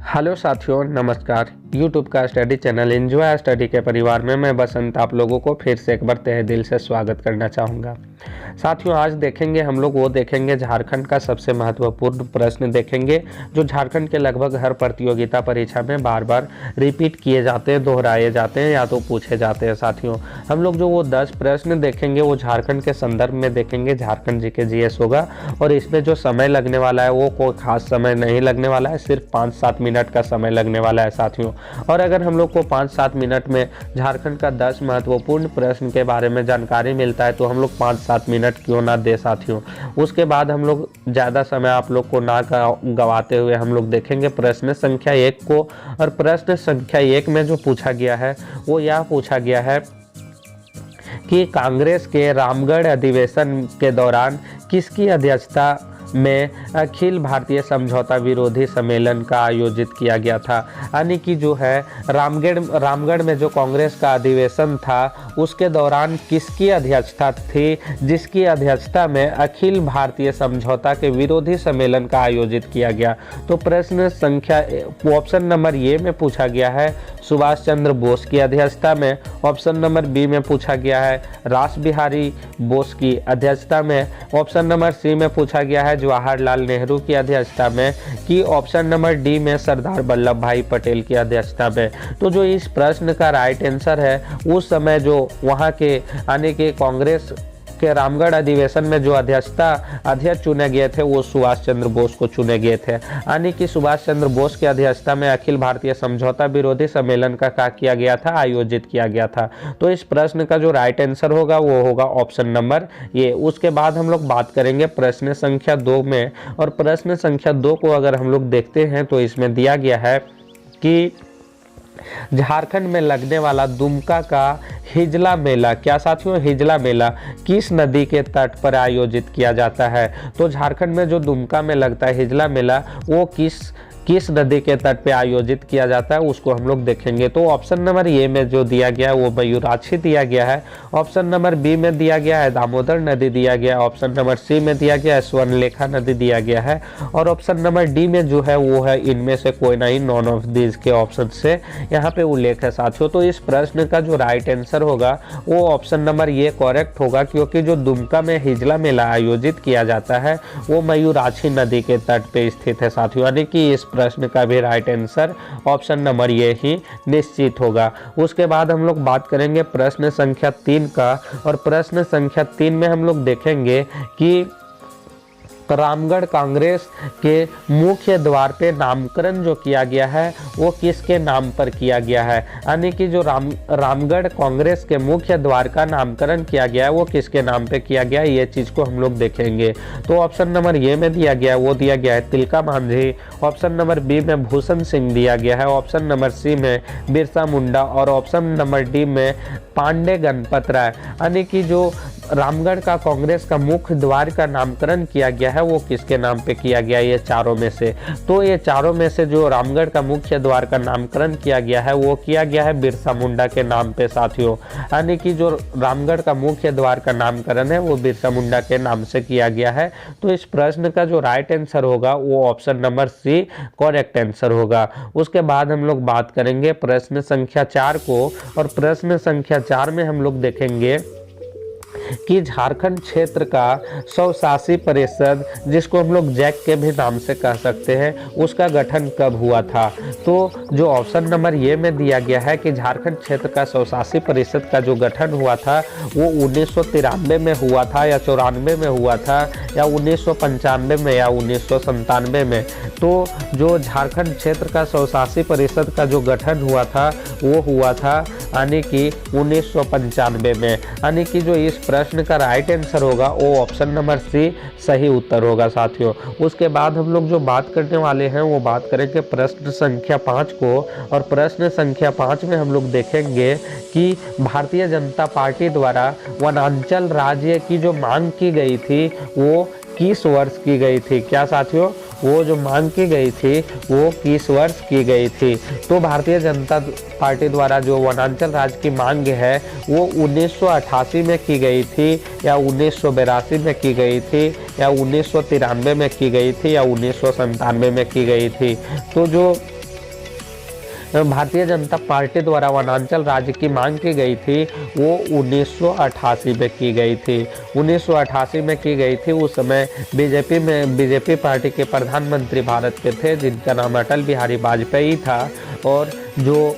Hello साथियों, नमस्कार। YouTube का स्टडी चैनल एंजॉय स्टडी के परिवार में मैं बसंत आप लोगों को फिर से एक बार तहे दिल से स्वागत करना चाहूँगा। साथियों, आज देखेंगे हम लोग देखेंगे झारखंड का सबसे महत्वपूर्ण प्रश्न देखेंगे जो झारखंड के लगभग हर प्रतियोगिता परीक्षा में बार बार रिपीट किए जाते हैं, दोहराए जाते हैं या तो पूछे जाते हैं। साथियों, हम लोग जो 10 प्रश्न देखेंगे वो झारखंड के संदर्भ में देखेंगे। झारखंड जी के जीएस होगा और इसमें जो समय लगने वाला है वो कोई खास समय नहीं लगने वाला है, सिर्फ 5-7 मिनट का समय लगने वाला है साथियों। और अगर हम लोग को 5-7 मिनट में झारखंड का 10 महत्वपूर्ण प्रश्न के बारे में जानकारी मिलता है तो हम लोग 5-7 मिनट क्यों ना दे साथियों। उसके बाद हम लोग ज़्यादा समय आप लोग को ना गवाते हुए हम लोग देखेंगे प्रश्न संख्या 1 को। और प्रश्न संख्या 1 में जो पूछा गया है वो यह पूछा गया है कि कांग्रेस के रामगढ़ अधिवेशन के दौरान किसकी अध्यक्षता में अखिल भारतीय विरोधी सम्मेलन का आयोजित किया गया था। यानी कि जो है रामगढ़ में जो कांग्रेस का अधिवेशन था उसके दौरान किसकी अध्यक्षता थी, जिसकी अध्यक्षता में अखिल भारतीय समझौता के विरोधी सम्मेलन का आयोजित किया गया। तो प्रश्न संख्या ऑप्शन नंबर ए में पूछा गया है सुभाष चंद्र बोस की अध्यक्षता में, ऑप्शन नंबर बी में पूछा गया है रास बिहारी बोस की अध्यक्षता में, ऑप्शन नंबर सी में पूछा गया है जवाहरलाल नेहरू की अध्यक्षता में, कि ऑप्शन नंबर डी में सरदार वल्लभ भाई पटेल की अध्यक्षता में। तो जो इस प्रश्न का राइट आंसर है उस समय जो वहाँ के यानी कि कांग्रेस के रामगढ़ अधिवेशन में जो अध्यक्ष चुने गए थे वो सुभाष चंद्र बोस को चुने गए थे। यानी कि सुभाष चंद्र बोस की अध्यक्षता में अखिल भारतीय समझौता विरोधी सम्मेलन का क्या किया गया था, आयोजित किया गया था। तो इस प्रश्न का जो राइट आंसर होगा वो होगा ऑप्शन नंबर ए। उसके बाद हम लोग बात करेंगे प्रश्न संख्या 2 में। और प्रश्न संख्या 2 को अगर हम लोग देखते हैं तो इसमें दिया गया है कि झारखंड में लगने वाला दुमका का हिजला मेला, क्या साथियों, हिजला मेला किस नदी के तट पर आयोजित किया जाता है। तो झारखंड में जो दुमका में लगता है हिजला मेला वो किस नदी के तट पे आयोजित किया जाता है उसको हम लोग देखेंगे। तो ऑप्शन नंबर ए में जो दिया गया है वो मयूराक्षी दिया गया है, ऑप्शन नंबर बी में दिया गया है दामोदर नदी दिया गया है, ऑप्शन नंबर सी में दिया गया है स्वर्णलेखा नदी दिया गया है, और ऑप्शन नंबर डी में जो है वो है इनमें से कोई नहीं, नॉन ऑफ दीज के ऑप्शन से यहाँ पे उल्लेख है साथियों। तो इस प्रश्न का जो राइट आंसर होगा वो ऑप्शन नंबर ए करेक्ट होगा, क्योंकि जो दुमका में हिजला मेला आयोजित किया जाता है वो मयूराक्षी नदी के तट पे स्थित है साथियों। यानी कि इस प्रश्न का भी राइट आंसर ऑप्शन नंबर ये ही निश्चित होगा। उसके बाद हम लोग बात करेंगे प्रश्न संख्या 3 का। और प्रश्न संख्या 3 में हम लोग देखेंगे कि रामगढ़ कांग्रेस के मुख्य द्वार पे नामकरण जो किया गया है वो किसके नाम पर किया गया है। यानी कि जो रामगढ़ कांग्रेस के मुख्य द्वार का नामकरण किया गया है वो किसके नाम पे किया गया है, ये चीज को हम लोग देखेंगे। तो ऑप्शन नंबर ए में दिया गया है वो दिया गया है Tilka Manjhi, option number B में भूषण सिंह दिया गया है, ऑप्शन नंबर सी में बिरसा मुंडा, और ऑप्शन नंबर डी में पांडे गणपत राय। यानी कि जो रामगढ़ का कांग्रेस का मुख्य द्वार का नामकरण किया गया है वो किसके नाम पे किया गया है, ये चारों में से। तो ये चारों में से जो रामगढ़ का मुख्य द्वार का नामकरण किया गया है वो किया गया है बिरसा मुंडा के नाम पे साथियों। यानी कि जो रामगढ़ का मुख्य द्वार का नामकरण है वो बिरसा मुंडा के नाम से किया गया है। तो इस प्रश्न का जो राइट आंसर होगा वो option number C correct answer होगा। उसके बाद हम लोग बात करेंगे प्रश्न संख्या 4 को। और प्रश्न संख्या 4 में हम लोग देखेंगे कि झारखंड क्षेत्र का स्वशासी परिषद, जिसको हम लोग जैक के भी नाम से कह सकते हैं, उसका गठन कब हुआ था। तो जो ऑप्शन नंबर ए में दिया गया है कि झारखंड क्षेत्र का स्वशासी परिषद का जो गठन हुआ था वो 1993 में हुआ था या 94 में हुआ था या 1995 में या 1997 में। तो जो झारखंड क्षेत्र का स्वशासी परिषद का जो गठन हुआ था वो हुआ था यानी कि 1995 में। यानी कि जो इस प्रश्न का राइट आंसर होगा वो ऑप्शन नंबर सी सही उत्तर होगा साथियों। उसके बाद हम लोग जो बात करने वाले हैं वो बात करेंगे प्रश्न संख्या 5 को। और प्रश्न संख्या 5 में हम लोग देखेंगे कि भारतीय जनता पार्टी द्वारा वनांचल राज्य की जो मांग की गई थी वो किस वर्ष की गई थी। क्या साथियों, वो जो मांग की गई थी वो किस वर्ष की गई थी। तो भारतीय जनता पार्टी द्वारा जो वनांचल राज्य की मांग है वो 1988 में की गई थी या 1982 में की गई थी या 1993 में की गई थी या 1997 में की गई थी। तो जो भारतीय जनता पार्टी द्वारा वनांचल राज्य की मांग की गई थी वो 1988 में की गई थी। 1988 में की गई थी। उस समय बीजेपी पार्टी के प्रधानमंत्री भारत के थे जिनका नाम अटल बिहारी वाजपेयी था, और जो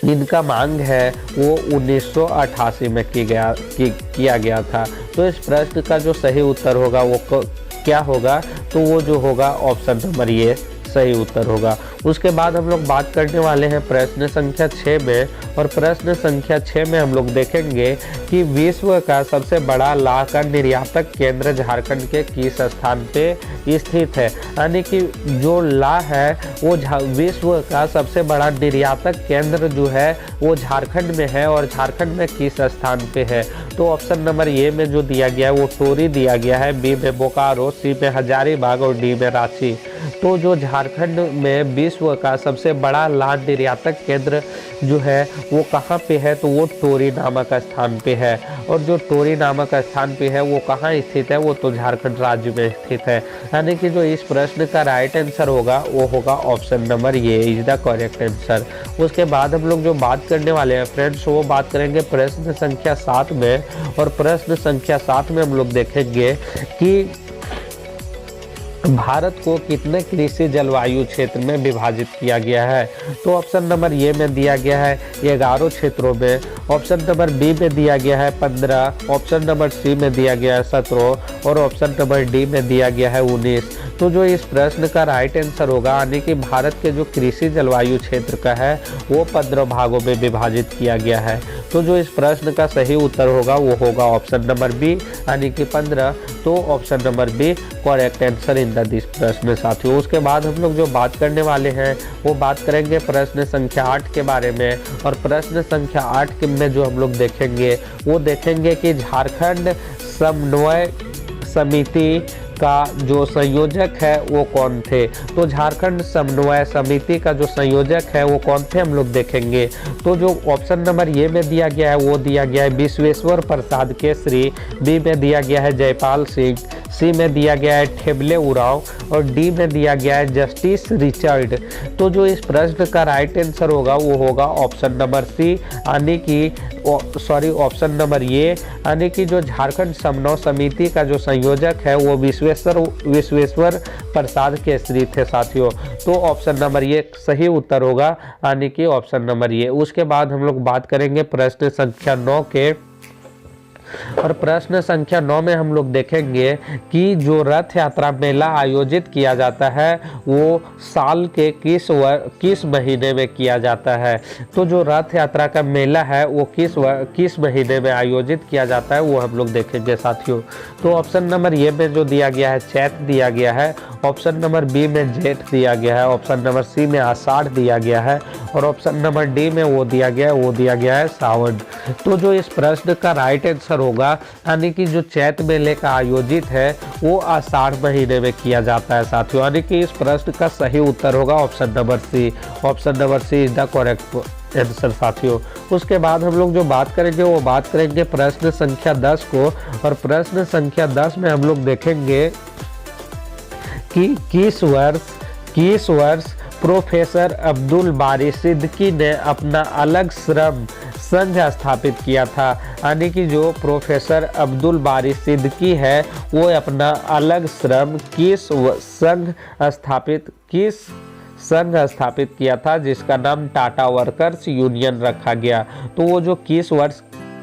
इनका मांग है वो 1988 में किया गया था। तो इस प्रश्न का जो सही उत्तर होगा वो क्या होगा, तो वो जो होगा ऑप्शन नंबर ये सही उत्तर होगा। उसके बाद हम लोग बात करने वाले हैं प्रश्न संख्या 6 में, और प्रश्न संख्या 6 में हम लोग देखेंगे कि विश्व का सबसे बड़ा लाह का निर्यातक केंद्र झारखंड के किस स्थान पे स्थित है। यानी कि जो लाह है वो विश्व का सबसे बड़ा निर्यातक केंद्र जो है वो झारखंड में है, और झारखंड में किस स्थान पे है। तो ऑप्शन नंबर ए में जो दिया गया है वो टोरी दिया गया है, बी में बोकारो, सी में हजारीबाग और डी में रांची। तो जो झारखंड में विश्व का सबसे बड़ा लाह निर्यातक केंद्र जो है वो कहाँ पे है, तो वो टोरी नामक स्थान पे है। और जो टोरी नामक स्थान पे है वो कहाँ स्थित है, वो तो झारखंड राज्य में स्थित है। यानी कि जो इस प्रश्न का राइट आंसर होगा वो होगा option number A is the correct answer. उसके बाद हम लोग जो बात करने वाले हैं फ्रेंड्स वो बात करेंगे प्रश्न संख्या 7 में, और प्रश्न संख्या 7 में हम लोग देखेंगे कि भारत को कितने कृषि जलवायु क्षेत्र में विभाजित किया गया है। तो ऑप्शन नंबर ए में दिया गया है 11 क्षेत्रों में, ऑप्शन नंबर बी में दिया गया है 15, ऑप्शन नंबर सी में दिया गया है 17 और ऑप्शन नंबर डी में दिया गया है 19। तो जो इस प्रश्न का राइट आंसर होगा, यानी कि भारत के जो कृषि जलवायु क्षेत्र का है वो 15 भागों में विभाजित किया गया है। तो जो इस प्रश्न का सही उत्तर होगा वो होगा ऑप्शन नंबर बी यानी कि 15। तो option number B correct answer in this प्रश्न साथियों। उसके बाद हम लोग जो बात करने वाले हैं वो बात करेंगे प्रश्न संख्या 8 के बारे में, और प्रश्न संख्या 8 में जो हम लोग देखेंगे वो देखेंगे कि झारखंड समन्वय समिति का जो संयोजक है वो कौन थे। तो झारखंड समन्वय समिति का जो संयोजक है वो कौन थे हम लोग देखेंगे। तो जो ऑप्शन नंबर ए में दिया गया है वो दिया गया है विश्वेश्वर प्रसाद केसरी, बी में दिया गया है जयपाल सिंह, सी में दिया गया है ठेबले उरांव और डी में दिया गया है जस्टिस रिचर्ड। तो जो इस प्रश्न का राइट आंसर होगा वो होगा ऑप्शन नंबर सी यानी कि ऑप्शन नंबर ए यानी कि जो झारखंड समन्वय समिति का जो संयोजक है वो विश्वेश्वर प्रसाद केसरी थे साथियों। तो ऑप्शन नंबर ए सही उत्तर होगा यानी कि ऑप्शन नंबर ए। उसके बाद हम लोग बात करेंगे प्रश्न संख्या 9 के, और प्रश्न संख्या 9 में हम लोग देखेंगे कि जो रथ यात्रा मेला आयोजित किया जाता है वो साल के किस महीने में किया जाता है। तो जो रथ यात्रा का मेला है वो किस महीने में आयोजित किया जाता है वो हम लोग देखेंगे साथियों। तो ऑप्शन नंबर ए में जो दिया गया है चैत दिया गया है, ऑप्शन नंबर बी में जेठ दिया गया है, ऑप्शन नंबर सी में आषाढ़ दिया गया है और ऑप्शन नंबर डी में वो दिया गया है सावन। तो जो इस प्रश्न का राइट आंसर होगा यानी कि जो चैत मेले का आयोजित है वो आषाढ़ महीने में किया जाता है साथियों। यानी कि इस प्रश्न का सही उत्तर होगा option number C. Option number C is the correct answer साथियों। उसके बाद हम लोग जो बात करेंगे वो बात करेंगे प्रश्न संख्या 10 को, और प्रश्न संख्या 10 में हम लोग देखेंगे कि किस वर्ष प्रोफेसर अब्दुल बारी सिद्दीकी ने अपना अलग श्रम संघ स्थापित किया था। यानी कि जो प्रोफेसर अब्दुल बारी सिद्दीकी है वो अपना अलग श्रम किस संघ स्थापित किया था जिसका नाम टाटा वर्कर्स यूनियन रखा गया। तो वो जो किस वर्ष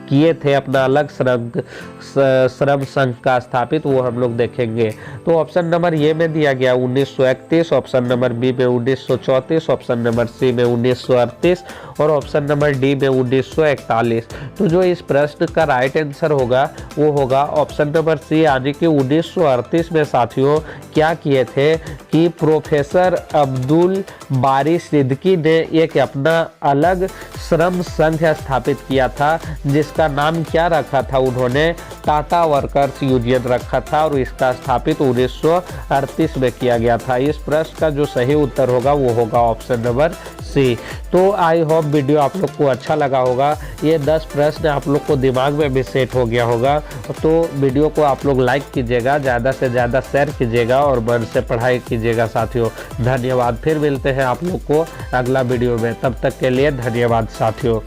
किए थे अपना अलग श्रम संघ का स्थापित वो हम लोग देखेंगे। तो ऑप्शन नंबर ए में दिया गया 1931, ऑप्शन नंबर बी में 1934, ऑप्शन नंबर सी में 1938 और ऑप्शन नंबर डी में 1941। तो जो इस प्रश्न का राइट आंसर होगा वो होगा ऑप्शन नंबर सी यानी कि 1938 में साथियों क्या किए थे कि प्रोफेसर अब्दुल बारी सिद्दीकी ने एक अपना अलग श्रम संघ स्थापित किया था जिसका इसका नाम क्या रखा था उन्होंने? टाटा वर्कर्स यूनियन रखा था और इसका स्थापित 1938 में किया गया था। इस प्रश्न का जो सही उत्तर होगा वो होगा ऑप्शन नंबर सी। तो आई होप वीडियो आप लोग को अच्छा लगा होगा। ये 10 प्रश्न आप लोग को दिमाग में भी सेट हो गया होगा। तो वीडियो को आप लोग लाइक कीजिएगा, ज़्यादा से ज़्यादा शेयर कीजिएगा और मन से पढ़ाई कीजिएगा साथियों। धन्यवाद। फिर मिलते हैं आप लोग को अगला वीडियो में, तब तक के लिए धन्यवाद साथियों।